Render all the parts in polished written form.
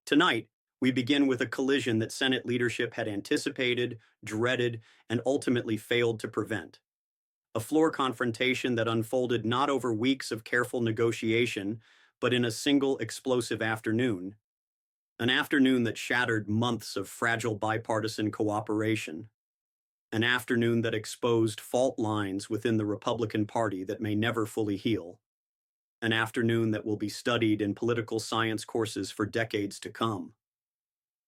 Tonight, we begin with a collision that Senate leadership had anticipated, dreaded, and ultimately failed to prevent. A floor confrontation that unfolded not over weeks of careful negotiation, but in a single explosive afternoon. An afternoon that shattered months of fragile bipartisan cooperation. An afternoon that exposed fault lines within the Republican Party that may never fully heal. An afternoon that will be studied in political science courses for decades to come.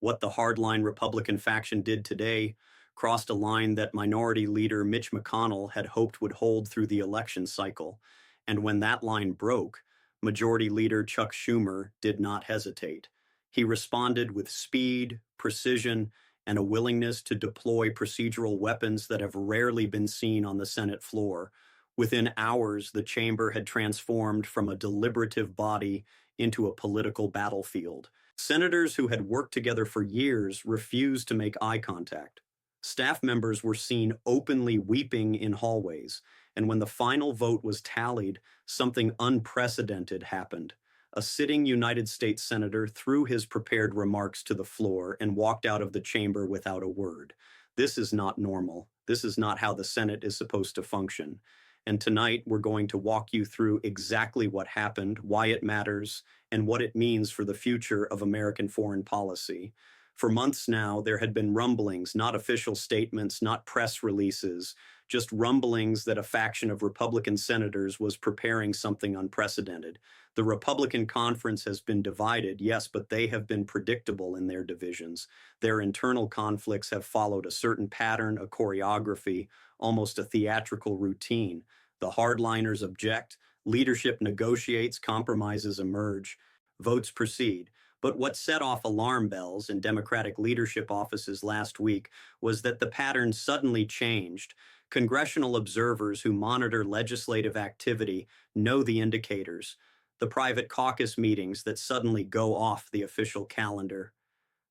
What the hardline Republican faction did today crossed a line that Minority Leader Mitch McConnell had hoped would hold through the election cycle, and when that line broke, Majority Leader Chuck Schumer did not hesitate. He responded with speed, precision, and a willingness to deploy procedural weapons that have rarely been seen on the Senate floor. Within hours, the chamber had transformed from a deliberative body into a political battlefield. Senators who had worked together for years refused to make eye contact. Staff members were seen openly weeping in hallways, and when the final vote was tallied, something unprecedented happened. A sitting United States Senator threw his prepared remarks to the floor and walked out of the chamber without a word. This is not normal. This is not how the Senate is supposed to function. And tonight, we're going to walk you through exactly what happened, why it matters, and what it means for the future of American foreign policy. For months now, there had been rumblings, not official statements, not press releases, just rumblings that a faction of Republican senators was preparing something unprecedented. The Republican conference has been divided, yes, but they have been predictable in their divisions. Their internal conflicts have followed a certain pattern, a choreography, almost a theatrical routine. The hardliners object, leadership negotiates, compromises emerge, votes proceed. But what set off alarm bells in Democratic leadership offices last week was that the pattern suddenly changed. Congressional observers who monitor legislative activity know the indicators, the private caucus meetings that suddenly go off the official calendar,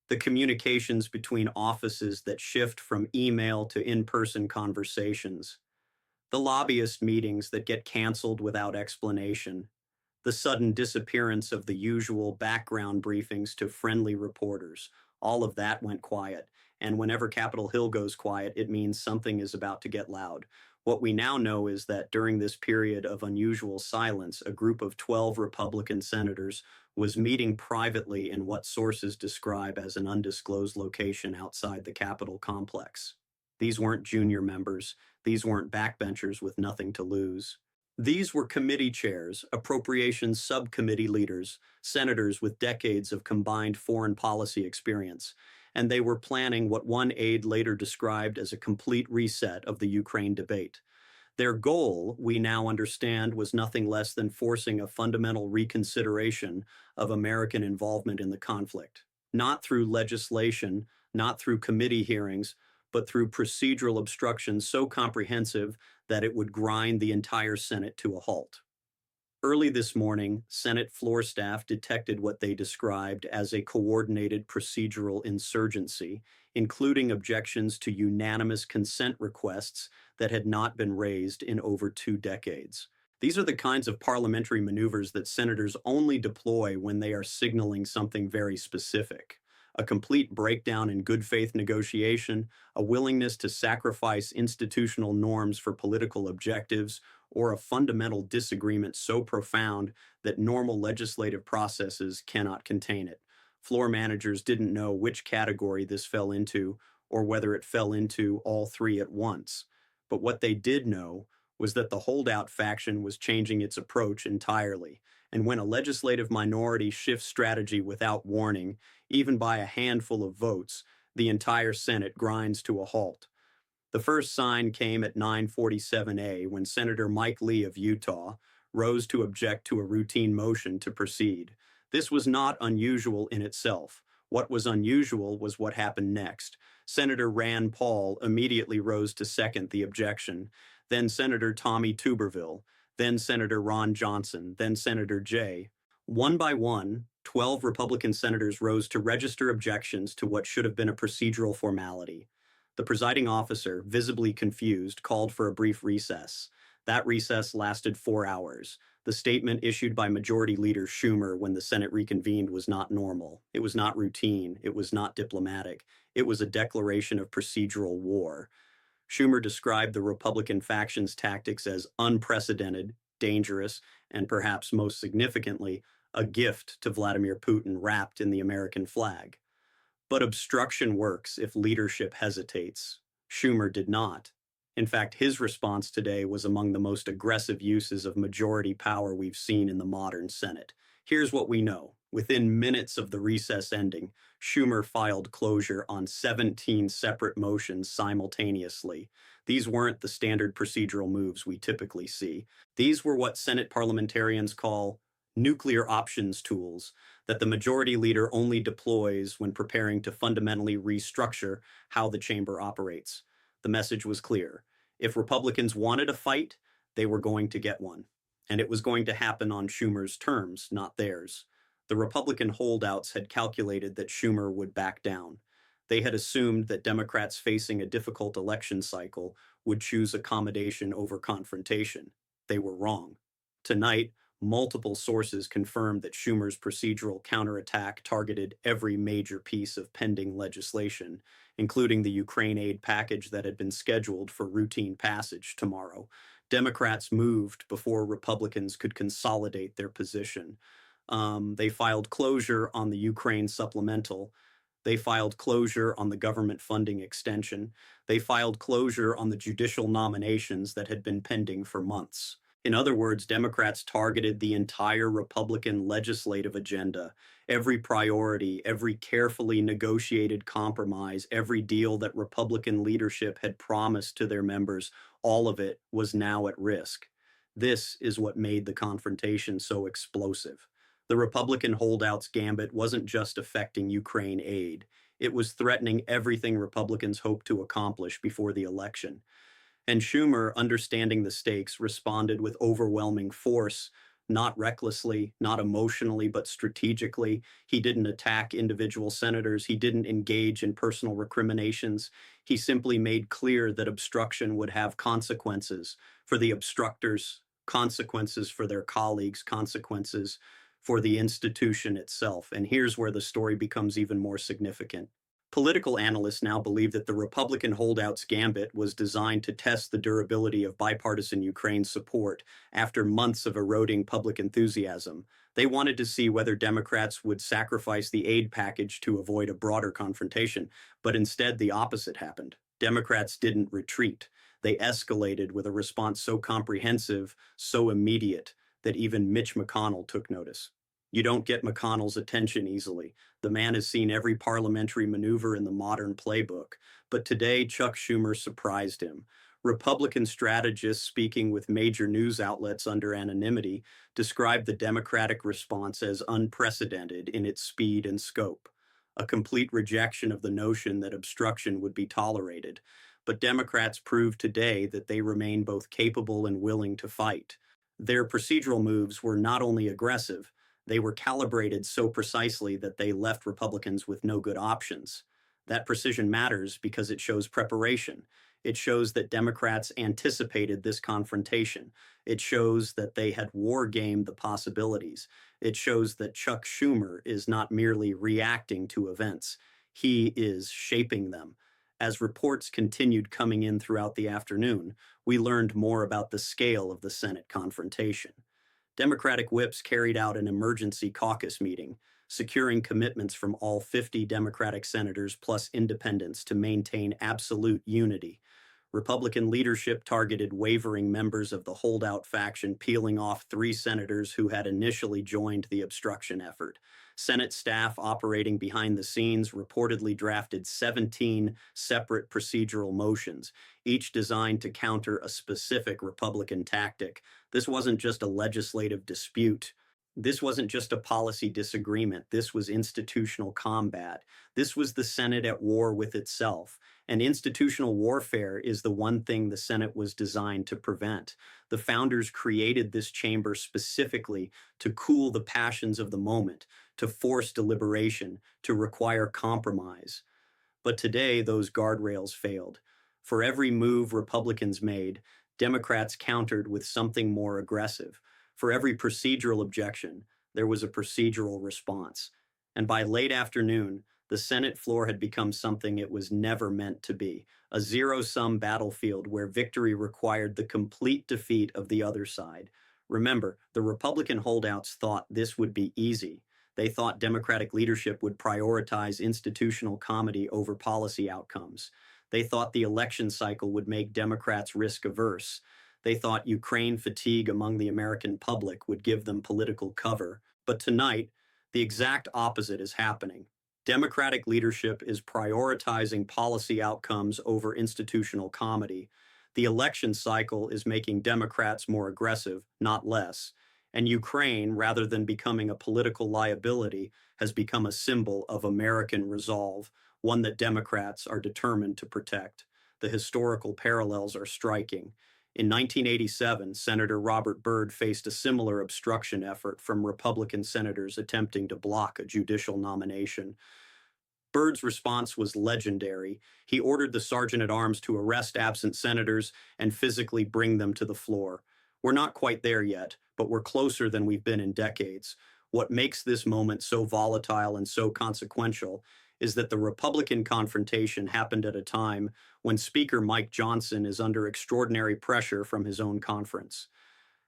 the communications between offices that shift from email to in-person conversations, the lobbyist meetings that get canceled without explanation, the sudden disappearance of the usual background briefings to friendly reporters. All of that went quiet, and whenever Capitol Hill goes quiet, it means something is about to get loud. What we now know is that during this period of unusual silence, a group of 12 Republican senators was meeting privately in what sources describe as an undisclosed location outside the Capitol complex. These weren't junior members. These weren't backbenchers with nothing to lose. These were committee chairs, appropriations subcommittee leaders, senators with decades of combined foreign policy experience, and they were planning what one aide later described as a complete reset of the Ukraine debate. Their goal, we now understand, was nothing less than forcing a fundamental reconsideration of American involvement in the conflict, not through legislation, not through committee hearings, but through procedural obstruction so comprehensive that it would grind the entire Senate to a halt. Early this morning, Senate floor staff detected what they described as a coordinated procedural insurgency, including objections to unanimous consent requests that had not been raised in over 2 decades. These are the kinds of parliamentary maneuvers that senators only deploy when they are signaling something very specific. A complete breakdown in good faith negotiation, a willingness to sacrifice institutional norms for political objectives, or a fundamental disagreement so profound that normal legislative processes cannot contain it. Floor managers didn't know which category this fell into, or whether it fell into all three at once. But what they did know was that the holdout faction was changing its approach entirely. And when a legislative minority shifts strategy without warning, even by a handful of votes, the entire Senate grinds to a halt. The first sign came at 9:47 when Senator Mike Lee of Utah rose to object to a routine motion to proceed. This was not unusual in itself. What was unusual was what happened next. Senator Rand Paul immediately rose to second the objection, then Senator Tommy Tuberville, then Senator Ron Johnson, then Senator Jay. One by one, 12 Republican senators rose to register objections to what should have been a procedural formality. The presiding officer, visibly confused, called for a brief recess. That recess lasted 4 hours. The statement issued by Majority Leader Schumer when the Senate reconvened was not normal. It was not routine. It was not diplomatic. It was a declaration of procedural war. Schumer described the Republican faction's tactics as unprecedented, dangerous, and perhaps most significantly, a gift to Vladimir Putin wrapped in the American flag. But obstruction works if leadership hesitates. Schumer did not. In fact, his response today was among the most aggressive uses of majority power we've seen in the modern Senate. Here's what we know. Within minutes of the recess ending, Schumer filed closure on 17 separate motions simultaneously. These weren't the standard procedural moves we typically see. These were what Senate parliamentarians call nuclear options tools that the majority leader only deploys when preparing to fundamentally restructure how the chamber operates. The message was clear. If Republicans wanted a fight, they were going to get one. And it was going to happen on Schumer's terms, not theirs. The Republican holdouts had calculated that Schumer would back down. They had assumed that Democrats facing a difficult election cycle would choose accommodation over confrontation. They were wrong. Tonight, multiple sources confirmed that Schumer's procedural counterattack targeted every major piece of pending legislation, including the Ukraine aid package that had been scheduled for routine passage tomorrow. Democrats moved before Republicans could consolidate their position. They filed closure on the Ukraine supplemental. They filed closure on the government funding extension. They filed closure on the judicial nominations that had been pending for months. In other words, Democrats targeted the entire Republican legislative agenda, every priority, every carefully negotiated compromise, every deal that Republican leadership had promised to their members, all of it was now at risk. This is what made the confrontation so explosive. The Republican holdouts gambit wasn't just affecting Ukraine aid. It was threatening everything Republicans hoped to accomplish before the election. And Schumer, understanding the stakes, responded with overwhelming force, not recklessly, not emotionally, but strategically. He didn't attack individual senators. He didn't engage in personal recriminations. He simply made clear that obstruction would have consequences for the obstructors, consequences for their colleagues, consequences for the institution itself. And here's where the story becomes even more significant. Political analysts now believe that the Republican holdouts gambit was designed to test the durability of bipartisan Ukraine support after months of eroding public enthusiasm. They wanted to see whether Democrats would sacrifice the aid package to avoid a broader confrontation, but instead the opposite happened. Democrats didn't retreat. They escalated with a response so comprehensive, so immediate, that even Mitch McConnell took notice. You don't get McConnell's attention easily. The man has seen every parliamentary maneuver in the modern playbook. But today, Chuck Schumer surprised him. Republican strategists speaking with major news outlets under anonymity described the Democratic response as unprecedented in its speed and scope, a complete rejection of the notion that obstruction would be tolerated. But Democrats proved today that they remain both capable and willing to fight. Their procedural moves were not only aggressive, they were calibrated so precisely that they left Republicans with no good options. That precision matters because it shows preparation. It shows that Democrats anticipated this confrontation. It shows that they had war-gamed the possibilities. It shows that Chuck Schumer is not merely reacting to events. He is shaping them. As reports continued coming in throughout the afternoon, we learned more about the scale of the Senate confrontation. Democratic whips carried out an emergency caucus meeting, securing commitments from all 50 Democratic senators plus independents to maintain absolute unity. Republican leadership targeted wavering members of the holdout faction, peeling off 3 senators who had initially joined the obstruction effort. Senate staff operating behind the scenes reportedly drafted 17 separate procedural motions, each designed to counter a specific Republican tactic. This wasn't just a legislative dispute. This wasn't just a policy disagreement. This was institutional combat. This was the Senate at war with itself. And institutional warfare is the one thing the Senate was designed to prevent. The founders created this chamber specifically to cool the passions of the moment, to force deliberation, to require compromise. But today, those guardrails failed. For every move Republicans made, Democrats countered with something more aggressive. For every procedural objection, there was a procedural response. And by late afternoon, the Senate floor had become something it was never meant to be, a zero-sum battlefield where victory required the complete defeat of the other side. Remember, the Republican holdouts thought this would be easy. They thought Democratic leadership would prioritize institutional comedy over policy outcomes. They thought the election cycle would make Democrats risk averse. They thought Ukraine fatigue among the American public would give them political cover. But tonight, the exact opposite is happening. Democratic leadership is prioritizing policy outcomes over institutional comedy. The election cycle is making Democrats more aggressive, not less. And Ukraine, rather than becoming a political liability, has become a symbol of American resolve, one that Democrats are determined to protect. The historical parallels are striking. In 1987, Senator Robert Byrd faced a similar obstruction effort from Republican senators attempting to block a judicial nomination. Byrd's response was legendary. He ordered the sergeant at arms to arrest absent senators and physically bring them to the floor. We're not quite there yet, but we're closer than we've been in decades. What makes this moment so volatile and so consequential is that the Republican confrontation happened at a time when Speaker Mike Johnson is under extraordinary pressure from his own conference.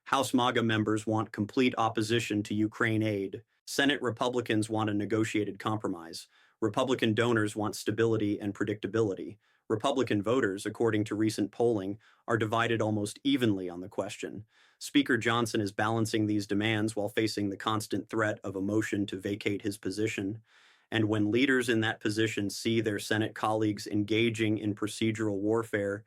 House MAGA members want complete opposition to Ukraine aid. Senate Republicans want a negotiated compromise. Republican donors want stability and predictability. Republican voters, according to recent polling, are divided almost evenly on the question. Speaker Johnson is balancing these demands while facing the constant threat of a motion to vacate his position. And when leaders in that position see their Senate colleagues engaging in procedural warfare,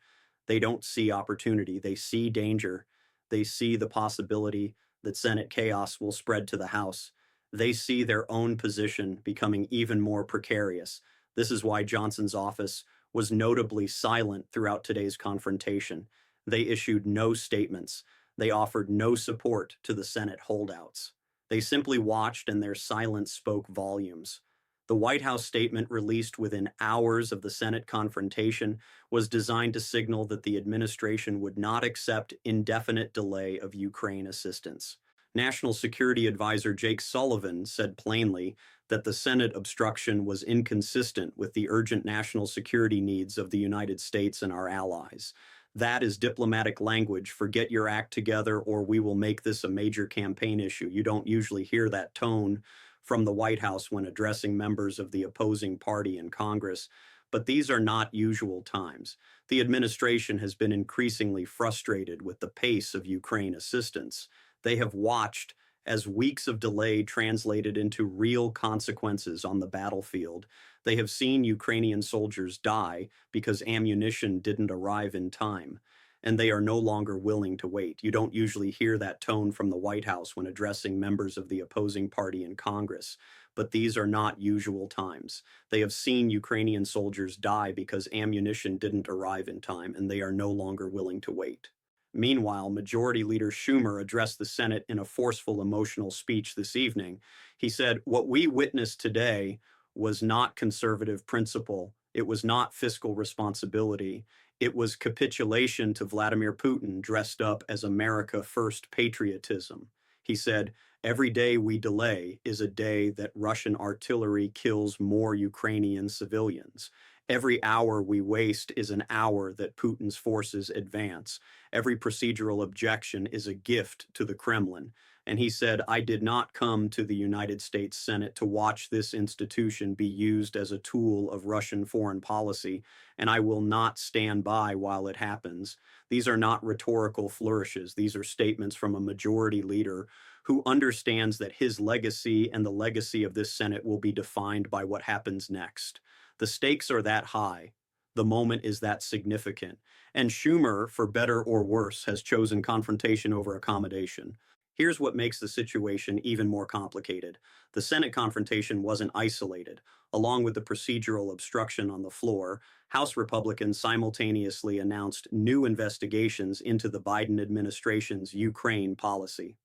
they don't see opportunity, they see danger. They see the possibility that Senate chaos will spread to the House. They see their own position becoming even more precarious. This is why Johnson's office was notably silent throughout today's confrontation. They issued no statements. They offered no support to the Senate holdouts. They simply watched, and their silence spoke volumes. The White House statement released within hours of the Senate confrontation was designed to signal that the administration would not accept indefinite delay of Ukraine assistance. National Security Advisor Jake Sullivan said plainly that the Senate obstruction was inconsistent with the urgent national security needs of the United States and our allies. That is diplomatic language for get your act together or we will make this a major campaign issue. You don't usually hear that tone from the White House when addressing members of the opposing party in Congress, but these are not usual times. The administration has been increasingly frustrated with the pace of Ukraine assistance. They have watched as weeks of delay translated into real consequences on the battlefield. They have seen Ukrainian soldiers die because ammunition didn't arrive in time, and they are no longer willing to wait. You don't usually hear that tone from the White House when addressing members of the opposing party in Congress, but these are not usual times. They have seen Ukrainian soldiers die because ammunition didn't arrive in time, and they are no longer willing to wait. Meanwhile, Majority Leader Schumer addressed the Senate in a forceful, emotional speech this evening. He said, "What we witnessed today was not conservative principle. It was not fiscal responsibility. It was capitulation to Vladimir Putin dressed up as America First patriotism." He said, "Every day we delay is a day that Russian artillery kills more Ukrainian civilians. Every hour we waste is an hour that Putin's forces advance. Every procedural objection is a gift to the Kremlin." And he said, "I did not come to the United States Senate to watch this institution be used as a tool of Russian foreign policy, and I will not stand by while it happens." These are not rhetorical flourishes. These are statements from a majority leader who understands that his legacy and the legacy of this Senate will be defined by what happens next. The stakes are that high. The moment is that significant. And Schumer, for better or worse, has chosen confrontation over accommodation. Here's what makes the situation even more complicated. The Senate confrontation wasn't isolated. Along with the procedural obstruction on the floor, House Republicans simultaneously announced new investigations into the Biden administration's Ukraine policy.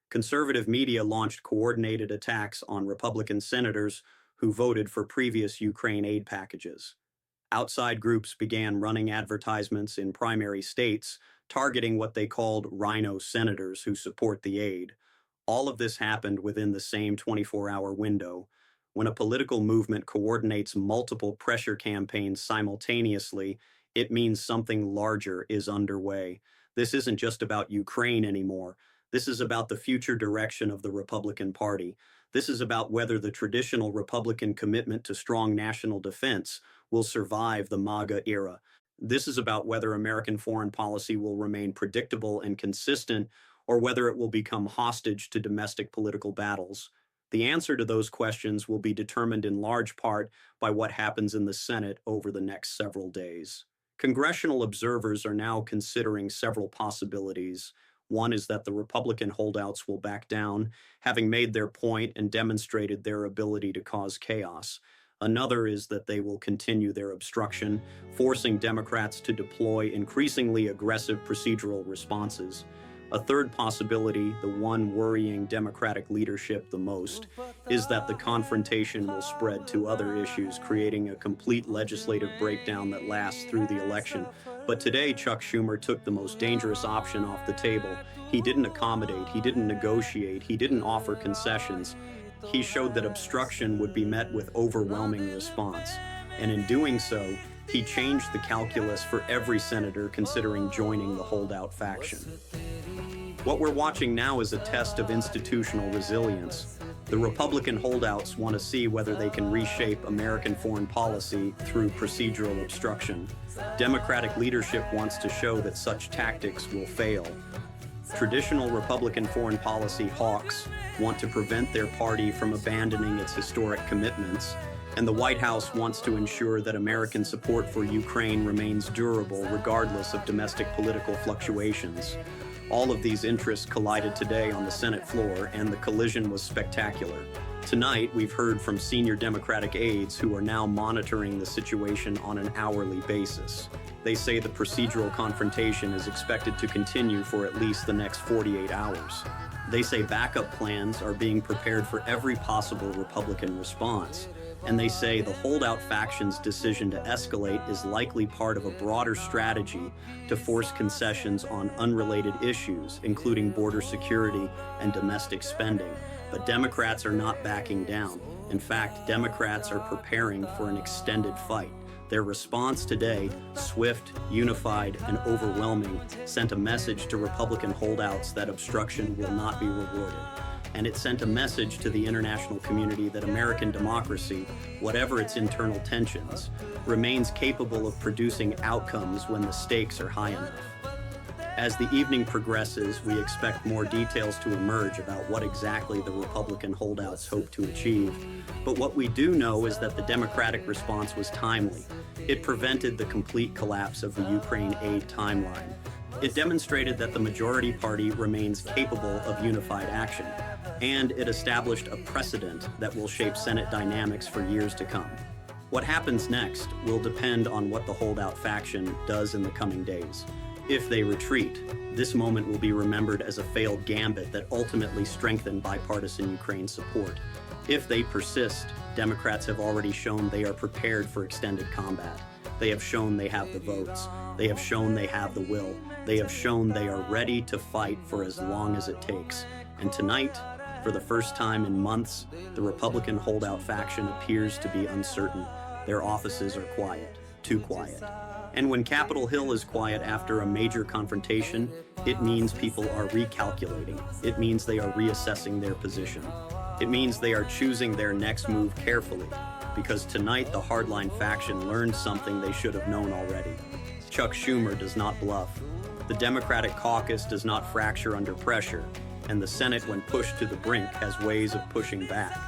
Conservative media launched coordinated attacks on Republican senators who voted for previous Ukraine aid packages. Outside groups began running advertisements in primary states targeting what they called rhino senators who support the aid. All of this happened within the same 24-hour window. When a political movement coordinates multiple pressure campaigns simultaneously, it means something larger is underway. This isn't just about Ukraine anymore. This is about the future direction of the Republican Party. This is about whether the traditional Republican commitment to strong national defense will survive the MAGA era. This is about whether American foreign policy will remain predictable and consistent, or whether it will become hostage to domestic political battles. The answer to those questions will be determined in large part by what happens in the Senate over the next several days. Congressional observers are now considering several possibilities. One is that the Republican holdouts will back down, having made their point and demonstrated their ability to cause chaos. Another is that they will continue their obstruction, forcing Democrats to deploy increasingly aggressive procedural responses. A third possibility, the one worrying Democratic leadership the most, is that the confrontation will spread to other issues, creating a complete legislative breakdown that lasts through the election. But today, Chuck Schumer took the most dangerous option off the table. He didn't accommodate, he didn't negotiate, he didn't offer concessions. He showed that obstruction would be met with overwhelming response. And in doing so, he changed the calculus for every senator considering joining the holdout faction. What we're watching now is a test of institutional resilience. The Republican holdouts want to see whether they can reshape American foreign policy through procedural obstruction. Democratic leadership wants to show that such tactics will fail. Traditional Republican foreign policy hawks want to prevent their party from abandoning its historic commitments, and the White House wants to ensure that American support for Ukraine remains durable regardless of domestic political fluctuations. All of these interests collided today on the Senate floor, and the collision was spectacular. Tonight, we've heard from senior Democratic aides who are now monitoring the situation on an hourly basis. They say the procedural confrontation is expected to continue for at least the next 48 hours. They say backup plans are being prepared for every possible Republican response. And they say the holdout faction's decision to escalate is likely part of a broader strategy to force concessions on unrelated issues, including border security and domestic spending. But Democrats are not backing down. In fact, Democrats are preparing for an extended fight. Their response today, swift, unified, and overwhelming, sent a message to Republican holdouts that obstruction will not be rewarded. And it sent a message to the international community that American democracy, whatever its internal tensions, remains capable of producing outcomes when the stakes are high enough. As the evening progresses, we expect more details to emerge about what exactly the Republican holdouts hope to achieve. But what we do know is that the Democratic response was timely. It prevented the complete collapse of the Ukraine aid timeline. It demonstrated that the majority party remains capable of unified action, and it established a precedent that will shape Senate dynamics for years to come. What happens next will depend on what the holdout faction does in the coming days. If they retreat, this moment will be remembered as a failed gambit that ultimately strengthened bipartisan Ukraine support. If they persist, Democrats have already shown they are prepared for extended combat. They have shown they have the votes. They have shown they have the will. They have shown they are ready to fight for as long as it takes. And tonight, for the first time in months, the Republican holdout faction appears to be uncertain. Their offices are quiet, too quiet. And when Capitol Hill is quiet after a major confrontation, it means people are recalculating. It means they are reassessing their position. It means they are choosing their next move carefully, because tonight the hardline faction learned something they should have known already. Chuck Schumer does not bluff. The Democratic caucus does not fracture under pressure, and the Senate, when pushed to the brink, has ways of pushing back.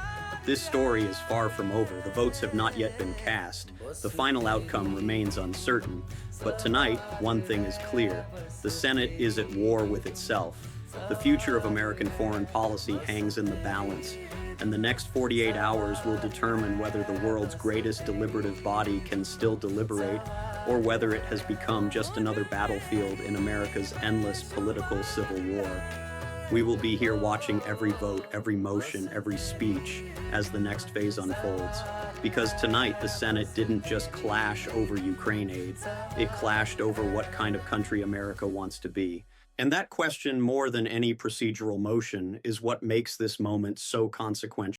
This story is far from over. The votes have not yet been cast. The final outcome remains uncertain. But tonight, one thing is clear. The Senate is at war with itself. The future of American foreign policy hangs in the balance, and the next 48 hours will determine whether the world's greatest deliberative body can still deliberate, or whether it has become just another battlefield in America's endless political civil war. We will be here watching every vote, every motion, every speech as the next phase unfolds. Because tonight, the Senate didn't just clash over Ukraine aid, it clashed over what kind of country America wants to be. And that question, more than any procedural motion, is what makes this moment so consequential.